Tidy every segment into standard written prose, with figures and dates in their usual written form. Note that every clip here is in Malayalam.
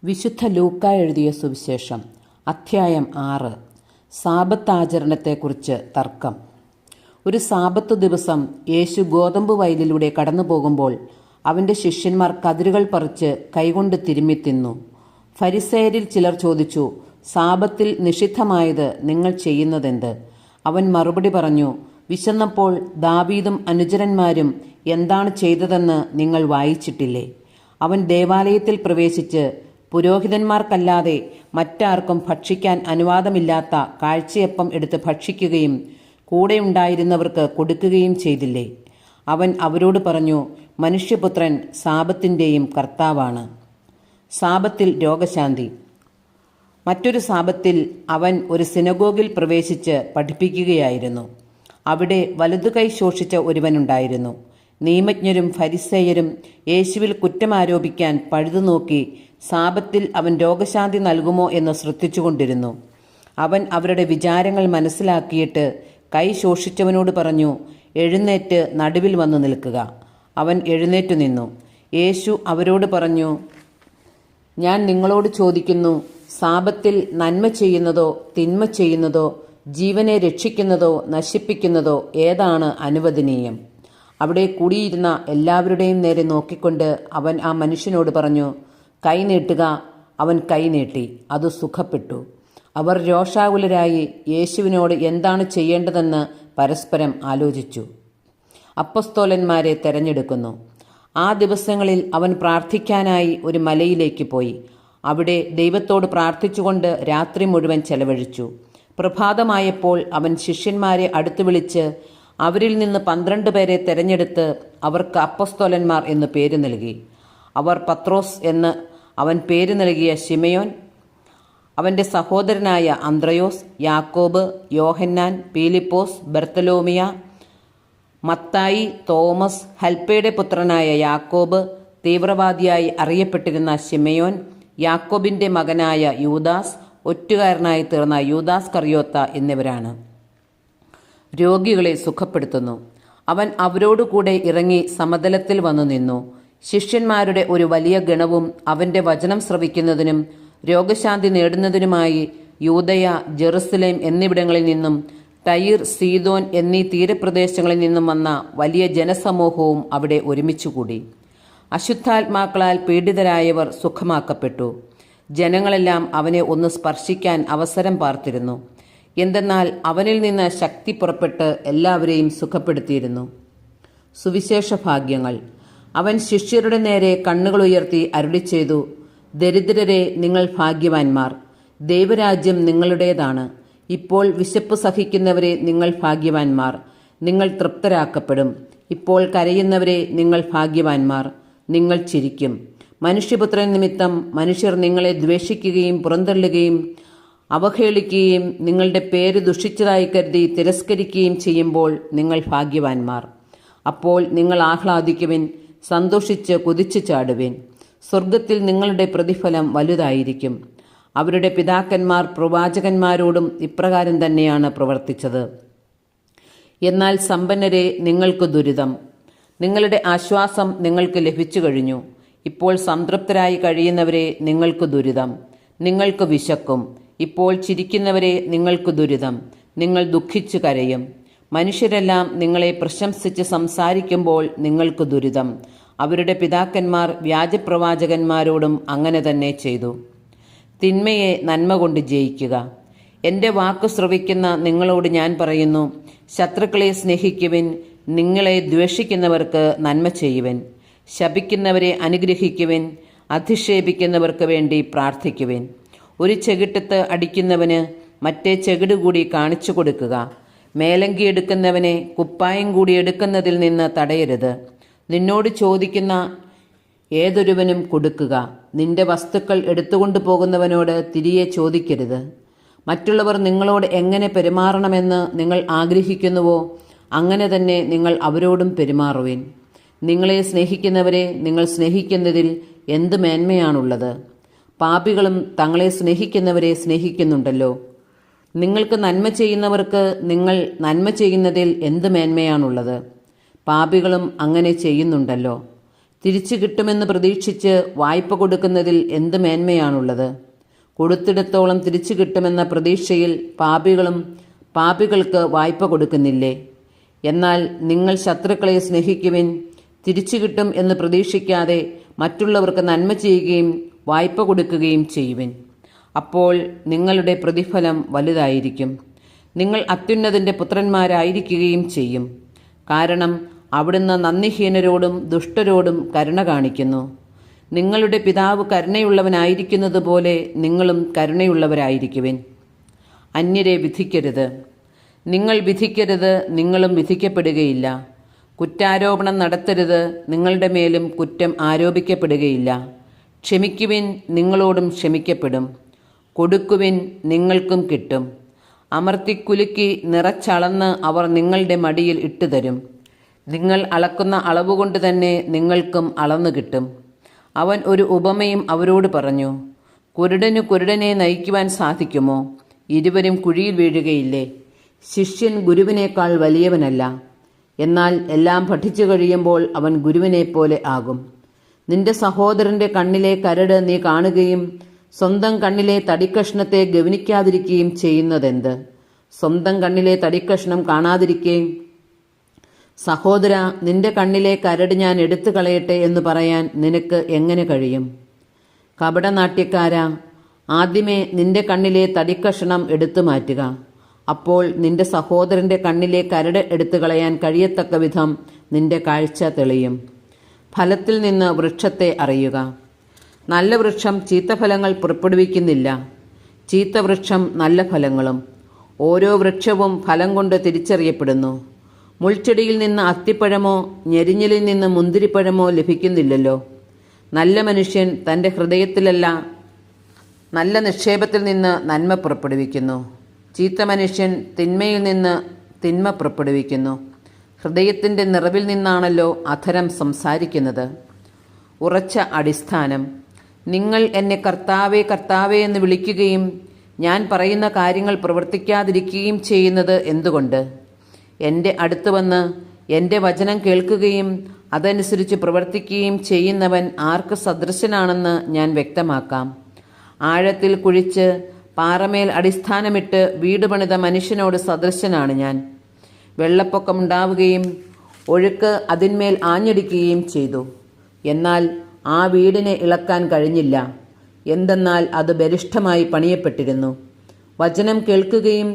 വിശുദ്ധ ലൂക്കാ എഴുതിയ സുവിശേഷം അധ്യായം 6. സാബത്ത് ആചരണത്തെക്കുറിച്ച് തർക്കം. ഒരു സാബത്ത് ദിവസം യേശു ഗോതമ്പ് വയലിലൂടെ കടന്നു പോകുമ്പോൾ അവൻ്റെ ശിഷ്യന്മാർ കതിരുകൾ പറിച്ച് കൈകൊണ്ട് തിരുമ്മി തിന്നു. ഫരിസേയരിൽ ചിലർ ചോദിച്ചു, സാബത്തിൽ നിഷിദ്ധമായത് നിങ്ങൾ ചെയ്യുന്നതെന്ത്? അവൻ മറുപടി പറഞ്ഞു, വിശന്നപ്പോൾ ദാവീദും അനുചരന്മാരും എന്താണ് ചെയ്തതെന്ന് നിങ്ങൾ വായിച്ചിട്ടില്ലേ? അവൻ ദേവാലയത്തിൽ പ്രവേശിച്ച് പുരോഹിതന്മാർക്കല്ലാതെ മറ്റാർക്കും ഭക്ഷിക്കാൻ അനുവാദമില്ലാത്ത കാഴ്ചയപ്പം എടുത്ത് ഭക്ഷിക്കുകയും കൂടെയുണ്ടായിരുന്നവർക്ക് കൊടുക്കുകയും ചെയ്തില്ലേ? അവൻ അവരോട് പറഞ്ഞു, മനുഷ്യപുത്രൻ സാബത്തിൻ്റെയും കർത്താവാണ്. സാബത്തിൽ രോഗശാന്തി. മറ്റൊരു സാബത്തിൽ അവൻ ഒരു സിനഗോഗിൽ പ്രവേശിച്ച് പഠിപ്പിക്കുകയായിരുന്നു. അവിടെ വലതുകൈ ശോഷിച്ച ഒരുവനുണ്ടായിരുന്നു. നിയമജ്ഞരും ഫരിസേയരും യേശുവിൽ കുറ്റമാരോപിക്കാൻ പഴുതുനോക്കി സാബത്തിൽ അവൻ രോഗശാന്തി നൽകുമോ എന്ന് ശ്രദ്ധിച്ചുകൊണ്ടിരുന്നു. അവൻ അവരുടെ വിചാരങ്ങൾ മനസ്സിലാക്കിയിട്ട് കൈ ശോഷിച്ചവനോട് പറഞ്ഞു, എഴുന്നേറ്റ് നടുവിൽ വന്നു നിൽക്കുക. അവൻ എഴുന്നേറ്റു നിന്നു. യേശു അവരോട് പറഞ്ഞു, ഞാൻ നിങ്ങളോട് ചോദിക്കുന്നു, സാബത്തിൽ നന്മ ചെയ്യുന്നതോ തിന്മ ചെയ്യുന്നതോ ജീവനെ രക്ഷിക്കുന്നതോ നശിപ്പിക്കുന്നതോ ഏതാണ് അനുവദനീയം? അവിടെ കൂടിയിരുന്ന എല്ലാവരുടെയും നേരെ നോക്കിക്കൊണ്ട് അവൻ ആ മനുഷ്യനോട് പറഞ്ഞു, കൈ നീട്ടുക. അവൻ കൈ നീട്ടി, അത് സുഖപ്പെട്ടു. അവർ രോഷാകുലരായി യേശുവിനോട് എന്താണ് ചെയ്യേണ്ടതെന്ന് പരസ്പരം ആലോചിച്ചു. അപ്പസ്തോലന്മാരെ തെരഞ്ഞെടുക്കുന്നു. ആ ദിവസങ്ങളിൽ അവൻ പ്രാർത്ഥിക്കാനായി ഒരു മലയിലേക്ക് പോയി. അവിടെ ദൈവത്തോട് പ്രാർത്ഥിച്ചുകൊണ്ട് രാത്രി മുഴുവൻ ചെലവഴിച്ചു. പ്രഭാതമായപ്പോൾ അവൻ ശിഷ്യന്മാരെ അടുത്തു വിളിച്ച് അവരിൽ നിന്ന് 12 പേരെ തെരഞ്ഞെടുത്ത് അവർക്ക് അപ്പസ്തോലന്മാർ എന്ന് പേര് നൽകി. അവർ പത്രോസ് എന്ന് അവൻ പേര് നൽകിയ ശിമയോൻ, അവൻ്റെ സഹോദരനായ അന്ത്രയോസ്, യാക്കോബ്, യോഹന്നാൻ, പീലിപ്പോസ്, ബർത്തലോമിയ, മത്തായി, തോമസ്, ഹൽപ്പയുടെ പുത്രനായ യാക്കോബ്, തീവ്രവാദിയായി അറിയപ്പെട്ടിരുന്ന ശിമയോൻ, യാക്കോബിൻ്റെ മകനായ യൂദാസ്, ഒറ്റുകാരനായി തീർന്ന യൂദാസ് കറിയോത്ത എന്നിവരാണ്. രോഗികളെ സുഖപ്പെടുത്തുന്നു. അവൻ അവരോടുകൂടെ ഇറങ്ങി സമതലത്തിൽ വന്നു നിന്നു. ശിഷ്യന്മാരുടെ ഒരു വലിയ ഗണവും അവൻ്റെ വചനം ശ്രവിക്കുന്നതിനും രോഗശാന്തി നേടുന്നതിനുമായി യൂദയ, ജെറുസലേം എന്നിവിടങ്ങളിൽ നിന്നും തൈർ, സീദോൻ എന്നീ തീരപ്രദേശങ്ങളിൽ നിന്നും വന്ന വലിയ ജനസമൂഹവും അവിടെ ഒരുമിച്ചുകൂടി. അശുദ്ധാത്മാക്കളാൽ പീഡിതരായവർ സുഖമാക്കപ്പെട്ടു. ജനങ്ങളെല്ലാം അവനെ ഒന്ന് സ്പർശിക്കാൻ അവസരം പാർത്തിരുന്നു. എന്തെന്നാൽ അവനിൽ നിന്ന് ശക്തി പുറപ്പെട്ട് എല്ലാവരെയും സുഖപ്പെടുത്തിയിരുന്നു. സുവിശേഷ ഭാഗ്യങ്ങൾ. അവൻ ശിഷ്യരുടെ നേരെ കണ്ണുകൾ ഉയർത്തി അരുളിച്ചെയ്തു, ദരിദ്രരെ നിങ്ങൾ ഭാഗ്യവാന്മാർ, ദൈവരാജ്യം നിങ്ങളുടേതാണ്. ഇപ്പോൾ വിശപ്പ് സഹിക്കുന്നവരെ നിങ്ങൾ ഭാഗ്യവാന്മാർ, നിങ്ങൾ തൃപ്തരാക്കപ്പെടും. ഇപ്പോൾ കരയുന്നവരെ നിങ്ങൾ ഭാഗ്യവാന്മാർ, നിങ്ങൾ ചിരിക്കും. മനുഷ്യപുത്രൻ നിമിത്തം മനുഷ്യർ നിങ്ങളെ ദ്വേഷിക്കുകയും പുറന്തള്ളുകയും അവഹേളിക്കുകയും നിങ്ങളുടെ പേര് ദുഷിച്ചതായി കരുതി തിരസ്കരിക്കുകയും ചെയ്യുമ്പോൾ നിങ്ങൾ ഭാഗ്യവാന്മാർ. അപ്പോൾ നിങ്ങൾ ആഹ്ലാദിക്കുവിൻ, സന്തോഷിച്ച് കുതിച്ചു ചാടുവിൻ. സ്വർഗത്തിൽ നിങ്ങളുടെ പ്രതിഫലം വലുതായിരിക്കും. അവരുടെ പിതാക്കന്മാർ പ്രവാചകന്മാരോടും ഇപ്രകാരം തന്നെയാണ് പ്രവർത്തിച്ചത്. എന്നാൽ സമ്പന്നരെ, നിങ്ങൾക്ക് ദുരിതം. നിങ്ങളുടെ ആശ്വാസം നിങ്ങൾക്ക് ലഭിച്ചു കഴിഞ്ഞു. ഇപ്പോൾ സംതൃപ്തരായി കഴിയുന്നവരെ, നിങ്ങൾക്ക് ദുരിതം. നിങ്ങൾക്ക് വിശക്കും. ഇപ്പോൾ ചിരിക്കുന്നവരെ, നിങ്ങൾക്ക് ദുരിതം. നിങ്ങൾ ദുഃഖിച്ചു കരയും. മനുഷ്യരെല്ലാം നിങ്ങളെ പ്രശംസിച്ച് സംസാരിക്കുമ്പോൾ നിങ്ങൾക്ക് ദുരിതം. അവരുടെ പിതാക്കന്മാർ വ്യാജപ്രവാചകന്മാരോടും അങ്ങനെ തന്നെ ചെയ്തു. തിന്മയെ നന്മ കൊണ്ട് ജയിക്കുക. എൻ്റെ വാക്ക് ശ്രവിക്കുന്ന നിങ്ങളോട് ഞാൻ പറയുന്നു, ശത്രുക്കളെ സ്നേഹിക്കുവിൻ, നിങ്ങളെ ദ്വേഷിക്കുന്നവർക്ക് നന്മ ചെയ്യുവിൻ, ശപിക്കുന്നവരെ അനുഗ്രഹിക്കുവിൻ, അധിക്ഷേപിക്കുന്നവർക്ക് വേണ്ടി പ്രാർത്ഥിക്കുവിൻ. ഒരു ചെകിട്ടത്ത് അടിക്കുന്നവന് മറ്റേ ചെകിട് കൂടി കാണിച്ചു കൊടുക്കുക. മേലങ്കി എടുക്കുന്നവനെ കുപ്പായം കൂടി എടുക്കുന്നതിൽ നിന്ന് തടയരുത്. നിന്നോട് ചോദിക്കുന്ന ഏതൊരുവനും കൊടുക്കുക. നിന്റെ വസ്തുക്കൾ എടുത്തുകൊണ്ടു പോകുന്നവനോട് തിരികെ ചോദിക്കരുത്. മറ്റുള്ളവർ നിങ്ങളോട് എങ്ങനെ പെരുമാറണമെന്ന് നിങ്ങൾ ആഗ്രഹിക്കുന്നുവോ അങ്ങനെ തന്നെ നിങ്ങൾ അവരോടും പെരുമാറുവിൻ. നിങ്ങളെ സ്നേഹിക്കുന്നവരെ നിങ്ങൾ സ്നേഹിക്കുന്നതിൽ എന്ത് മേന്മയാണുള്ളത്? പാപികളും തങ്ങളെ സ്നേഹിക്കുന്നവരെ സ്നേഹിക്കുന്നുണ്ടല്ലോ. നിങ്ങൾക്ക് നന്മ ചെയ്യുന്നവർക്ക് നിങ്ങൾ നന്മ ചെയ്യുന്നതിൽ എന്ത് മേന്മയാണുള്ളത്? പാപികളും അങ്ങനെ ചെയ്യുന്നുണ്ടല്ലോ. തിരിച്ചു കിട്ടുമെന്ന് പ്രതീക്ഷിച്ച് വായ്പ കൊടുക്കുന്നതിൽ എന്ത് മേന്മയാണുള്ളത്? കൊടുത്തിടത്തോളം തിരിച്ചു കിട്ടുമെന്ന പ്രതീക്ഷയിൽ പാപികൾക്ക് വായ്പ കൊടുക്കുന്നില്ലേ? എന്നാൽ നിങ്ങൾ ശത്രുക്കളെ സ്നേഹിക്കുവിൻ, തിരിച്ചു കിട്ടും എന്ന് പ്രതീക്ഷിക്കാതെ മറ്റുള്ളവർക്ക് നന്മ ചെയ്യുകയും വായ്പ കൊടുക്കുകയും ചെയ്യുവിൻ. അപ്പോൾ നിങ്ങളുടെ പ്രതിഫലം വലുതായിരിക്കും. നിങ്ങൾ അത്യുന്നതൻ്റെ പുത്രന്മാരായിരിക്കുകയും ചെയ്യും. കാരണം അവിടുന്ന് നന്ദിഹീനരോടും ദുഷ്ടരോടും കരുണ കാണിക്കുന്നു. നിങ്ങളുടെ പിതാവ് കരുണയുള്ളവനായിരിക്കുന്നത് പോലെ നിങ്ങളും കരുണയുള്ളവരായിരിക്കുവിൻ. അന്യരെ വിധിക്കരുത്. നിങ്ങൾ വിധിക്കരുത്, നിങ്ങളും വിധിക്കപ്പെടുകയില്ല. കുറ്റാരോപണം നടത്തരുത്, നിങ്ങളുടെ മേലും കുറ്റം ആരോപിക്കപ്പെടുകയില്ല. ക്ഷമിക്കുവിൻ, നിങ്ങളോടും ക്ഷമിക്കപ്പെടും. കൊടുക്കുവിൻ, നിങ്ങൾക്കും കിട്ടും. അമർത്തിക്കുലുക്കി നിറച്ചളന്ന് അവർ നിങ്ങളുടെ മടിയിൽ ഇട്ടുതരും. നിങ്ങൾ അളക്കുന്ന അളവുകൊണ്ട് തന്നെ നിങ്ങൾക്കും അളന്നു കിട്ടും. അവൻ ഒരു ഉപമയും അവരോട് പറഞ്ഞു. കുരുടനു കുരുടനെ നയിക്കുവാൻ സാധിക്കുമോ? ഇരുവരും കുഴിയിൽ വീഴുകയില്ലേ? ശിഷ്യൻ ഗുരുവിനേക്കാൾ വലിയവനല്ല. എന്നാൽ എല്ലാം പഠിച്ചു കഴിയുമ്പോൾ അവൻ ഗുരുവിനെപ്പോലെ ആകും. നിന്റെ സഹോദരന്റെ കണ്ണിലെ കരട് നീ കാണുകയും സ്വന്തം കണ്ണിലെ തടിക്കഷ്ണത്തെ ഗവനിക്കാതിരിക്കുകയും ചെയ്യുന്നതെന്ത്? സ്വന്തം കണ്ണിലെ തടിക്കഷ്ണം കാണാതിരിക്കെ സഹോദര, നിന്റെ കണ്ണിലെ കരട് ഞാൻ എടുത്തു കളയട്ടെ എന്ന് പറയാൻ നിനക്ക് എങ്ങനെ കഴിയും? കപടനാട്യക്കാരാ, ആദ്യമേ നിന്റെ കണ്ണിലെ തടിക്കഷ്ണം എടുത്തു മാറ്റുക. അപ്പോൾ നിന്റെ സഹോദരന്റെ കണ്ണിലെ കരട് എടുത്തു കളയാൻ കഴിയത്തക്ക വിധം നിന്റെ കാഴ്ച തെളിയും. ഫലത്തിൽ നിന്ന് വൃക്ഷത്തെ അറിയുക. നല്ല വൃക്ഷം ചീത്തഫലങ്ങൾ പുറപ്പെടുവിക്കുന്നില്ല, ചീത്ത വൃക്ഷം നല്ല ഫലങ്ങളും. ഓരോ വൃക്ഷവും ഫലം കൊണ്ട് തിരിച്ചറിയപ്പെടുന്നു. മുൾച്ചെടിയിൽ നിന്ന് അത്തിപ്പഴമോ ഞെരിഞ്ഞിലിൽ നിന്ന് മുന്തിരിപ്പഴമോ ലഭിക്കുന്നില്ലല്ലോ. നല്ല മനുഷ്യൻ തൻ്റെ ഹൃദയത്തിലല്ല, നല്ല നിക്ഷേപത്തിൽ നിന്ന് നന്മ പുറപ്പെടുവിക്കുന്നു. ചീത്ത മനുഷ്യൻ തിന്മയിൽ നിന്ന് തിന്മ പുറപ്പെടുവിക്കുന്നു. ഹൃദയത്തിൻ്റെ നിറവിൽ നിന്നാണല്ലോ അധരം സംസാരിക്കുന്നത്. ഉറച്ച അടിസ്ഥാനം. നിങ്ങൾ എന്നെ കർത്താവേ കർത്താവേ എന്ന് വിളിക്കുകയും ഞാൻ പറയുന്ന കാര്യങ്ങൾ പ്രവർത്തിക്കാതിരിക്കുകയും ചെയ്യുന്നത് എന്തുകൊണ്ട്? എൻ്റെ അടുത്ത് വന്ന് എൻ്റെ വചനം കേൾക്കുകയും അതനുസരിച്ച് പ്രവർത്തിക്കുകയും ചെയ്യുന്നവൻ ആർക്ക് സദൃശനാണെന്ന് ഞാൻ വ്യക്തമാക്കാം. ആഴത്തിൽ കുഴിച്ച് പാറമേൽ അടിസ്ഥാനമിട്ട് വീട് പണിത മനുഷ്യനോട് സദൃശനാണ് ഞാൻ. വെള്ളപ്പൊക്കമുണ്ടാവുകയും ഒഴുക്ക് അതിന്മേൽ ആഞ്ഞടിക്കുകയും ചെയ്തു. എന്നാൽ ആ വീടിനെ ഇളക്കാൻ കഴിഞ്ഞില്ല. എന്തെന്നാൽ അത് ബലിഷ്ഠമായി പണിയപ്പെട്ടിരുന്നു. വചനം കേൾക്കുകയും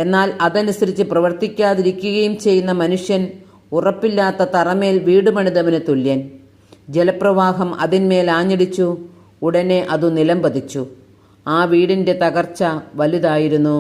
എന്നാൽ അതനുസരിച്ച് പ്രവർത്തിക്കാതിരിക്കുകയും ചെയ്യുന്ന മനുഷ്യൻ ഉറപ്പില്ലാത്ത തറമേൽ വീട് പണിതവന് തുല്യൻ. ജലപ്രവാഹം അതിന്മേൽ ആഞ്ഞടിച്ചു, ഉടനെ അതു നിലം പതിച്ചു. ആ വീടിൻ്റെ തകർച്ച വലുതായിരുന്നു.